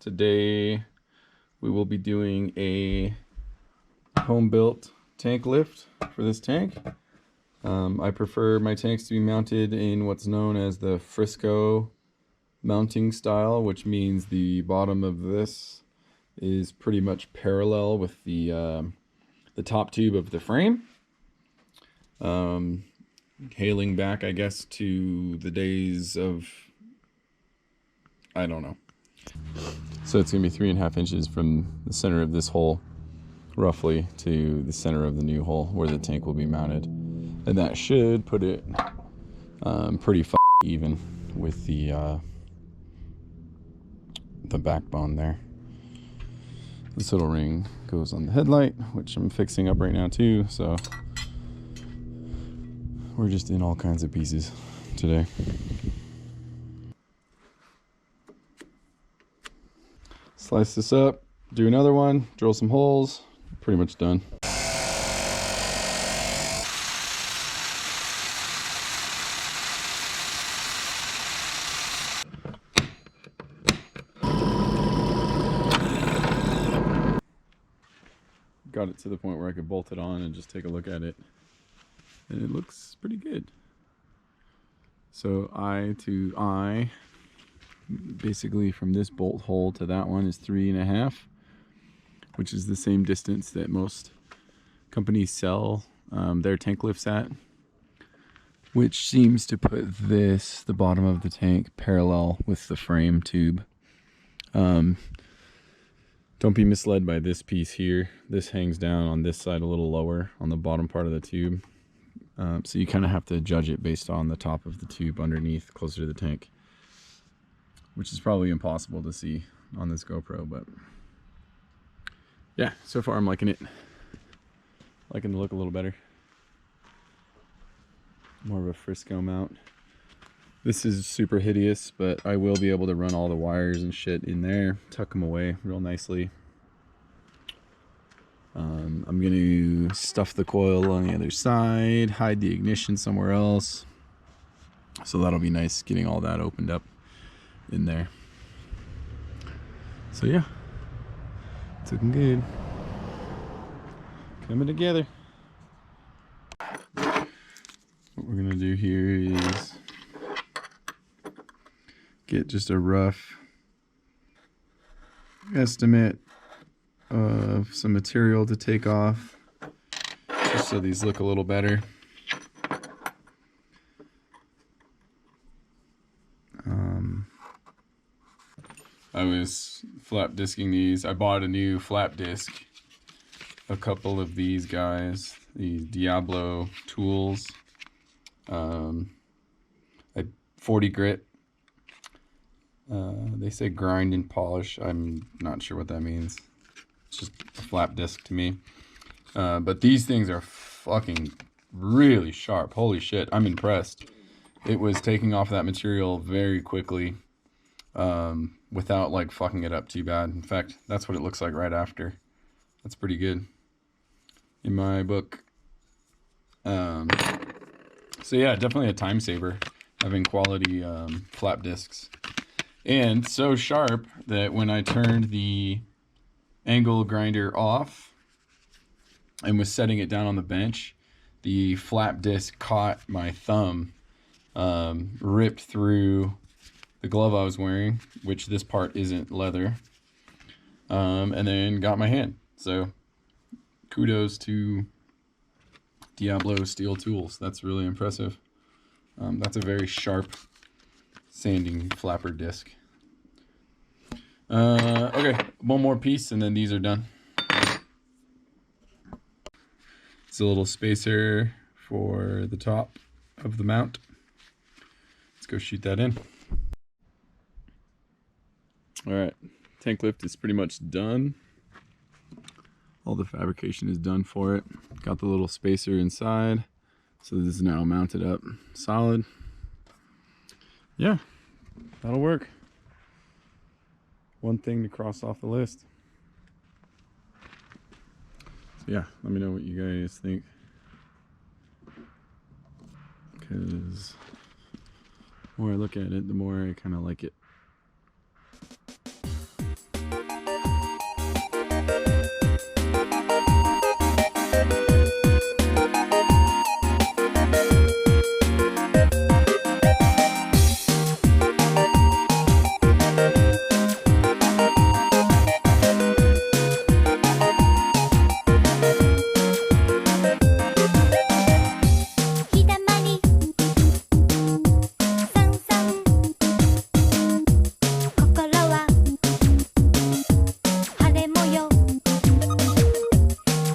Today we will be doing a home-built tank lift for this tank. I prefer my tanks to be mounted in what's known as the Frisco mounting style, which means the bottom of this is pretty much parallel with the top tube of the frame. Hailing back, I guess, to the days of, I don't know. So it's going to be 3.5 inches from the center of this hole, roughly, to the center of the new hole where the tank will be mounted. And that should put it pretty even with the backbone there. This little ring goes on the headlight, which I'm fixing up right now too, so we're just in all kinds of pieces today. Slice this up, do another one, drill some holes, pretty much done. Got it to the point where I could bolt it on and just take a look at it. And it looks pretty good. So eye to eye, basically from this bolt hole to that one is 3.5, which is the same distance that most companies sell their tank lifts at, which seems to put this, the bottom of the tank, parallel with the frame tube. Don't be misled by this piece here. This hangs down on this side a little lower on the bottom part of the tube. So you kind of have to judge it based on the top of the tube underneath, closer to the tank, which is probably impossible to see on this GoPro, but yeah, so far I'm liking it. Liking the look a little better. More of a Frisco mount. This is super hideous, but I will be able to run all the wires and shit in there, tuck them away real nicely. I'm going to stuff the coil on the other side, hide the ignition somewhere else. So that'll be nice, getting all that opened up in there. So yeah, it's looking good. Coming together. What we're going to do here is get just a rough estimate of some material to take off, just so these look a little better. I was flap disking these. I bought a new flap disc, a couple of these guys, these Diablo tools, 40 grit. They say grind and polish. I'm not sure what that means. It's just a flap disc to me. But these things are fucking really sharp. Holy shit, I'm impressed. It was taking off that material very quickly without like fucking it up too bad. In fact, that's what it looks like right after. That's pretty good in my book. So yeah, definitely a time saver having quality flap discs. And so sharp that when I turned the angle grinder off and was setting it down on the bench, the flap disc caught my thumb, ripped through the glove I was wearing, which this part isn't leather, and then got my hand. So kudos to Diablo steel tools. That's really impressive. That's a very sharp sanding flapper disc. Okay, one more piece and then these are done. It's a little spacer for the top of the mount. Let's go shoot that in. Alright, tank lift is pretty much done. All the fabrication is done for it. Got the little spacer inside, so this is now mounted up solid. Yeah, that'll work. One thing to cross off the list. So yeah, let me know what you guys think, because the more I look at it, the more I kind of like it.